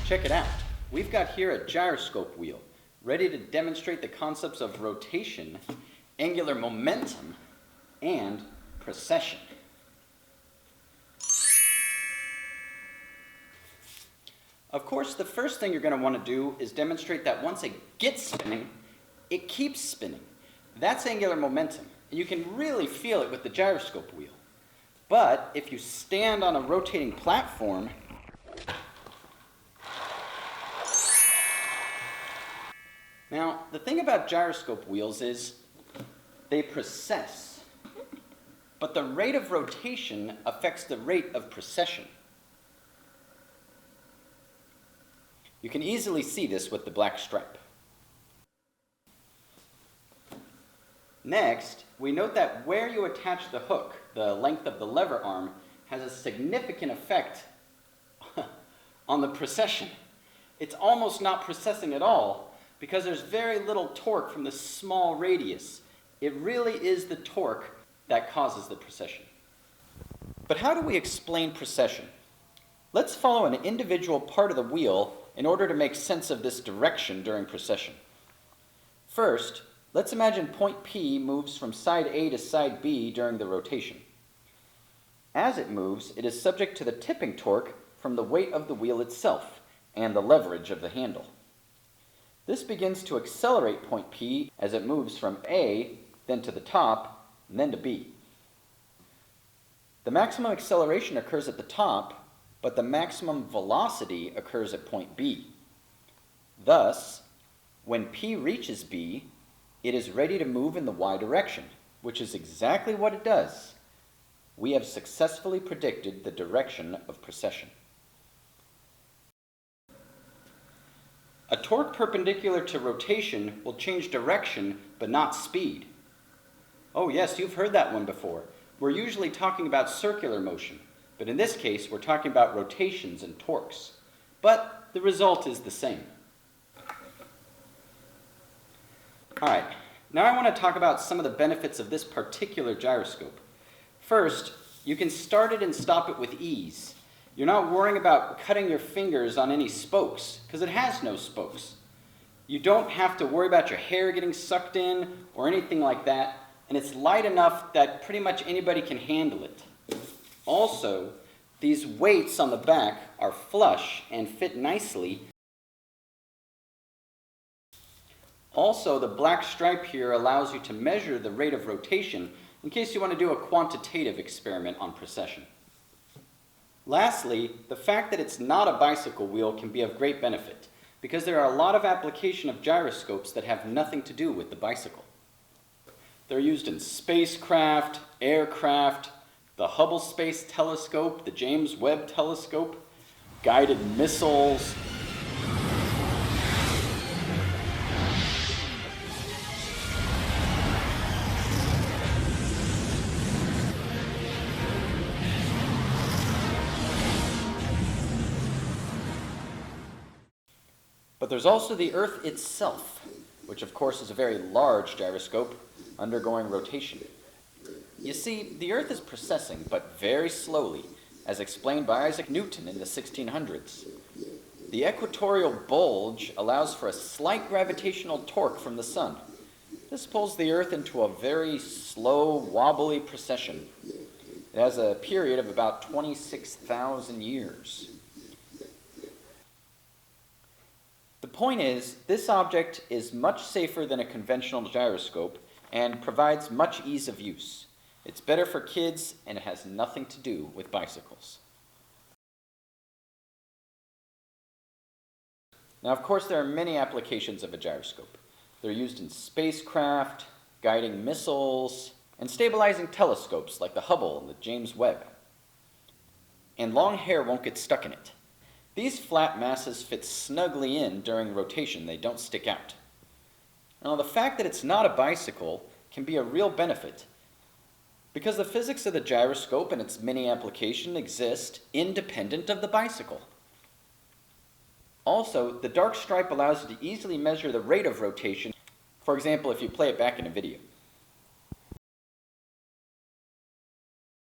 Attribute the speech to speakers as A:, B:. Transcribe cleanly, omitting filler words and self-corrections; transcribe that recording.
A: Check it out. We've got here a gyroscope wheel, ready to demonstrate the concepts of rotation, angular momentum, and precession. Of course, the first thing you're going to want to do is demonstrate that once it gets spinning, it keeps spinning. That's angular momentum, and you can really feel it with the gyroscope wheel. But if you stand on a rotating platform, now, the thing about gyroscope wheels is they precess, but the rate of rotation affects the rate of precession. You can easily see this with the black stripe. Next, we note that where you attach the hook, the length of the lever arm, has a significant effect on the precession. It's almost not precessing at all because there's very little torque from this small radius. It really is the torque that causes the precession. But how do we explain precession? Let's follow an individual part of the wheel in order to make sense of this direction during precession. First, let's imagine point P moves from side A to side B during the rotation. As it moves, it is subject to the tipping torque from the weight of the wheel itself and the leverage of the handle. This begins to accelerate point P as it moves from A, then to the top, and then to B. The maximum acceleration occurs at the top, but the maximum velocity occurs at point B. Thus, when P reaches B, it is ready to move in the y direction, which is exactly what it does. We have successfully predicted the direction of precession. A torque perpendicular to rotation will change direction, but not speed. Oh yes, you've heard that one before. We're usually talking about circular motion, but in this case, we're talking about rotations and torques. But the result is the same. All right, now I want to talk about some of the benefits of this particular gyroscope. First, you can start it and stop it with ease. You're not worrying about cutting your fingers on any spokes, because it has no spokes. You don't have to worry about your hair getting sucked in or anything like that, and it's light enough that pretty much anybody can handle it. Also, these weights on the back are flush and fit nicely. Also, the black stripe here allows you to measure the rate of rotation in case you want to do a quantitative experiment on precession. Lastly, the fact that it's not a bicycle wheel can be of great benefit because there are a lot of applications of gyroscopes that have nothing to do with the bicycle. They're used in spacecraft, aircraft, the Hubble Space Telescope, the James Webb Telescope, guided missiles. But there's also the Earth itself, which of course is a very large gyroscope undergoing rotation. You see, the Earth is precessing, but very slowly, as explained by Isaac Newton in the 1600s. The equatorial bulge allows for a slight gravitational torque from the sun. This pulls the Earth into a very slow, wobbly precession. It has a period of about 26,000 years. The point is, this object is much safer than a conventional gyroscope and provides much ease of use. It's better for kids, and it has nothing to do with bicycles. Now, of course, there are many applications of a gyroscope. They're used in spacecraft, guiding missiles, and stabilizing telescopes like the Hubble and the James Webb. And long hair won't get stuck in it. These flat masses fit snugly in during rotation. They don't stick out. Now, the fact that it's not a bicycle can be a real benefit because the physics of the gyroscope and its many applications exist independent of the bicycle. Also, the dark stripe allows you to easily measure the rate of rotation, for example, if you play it back in a video.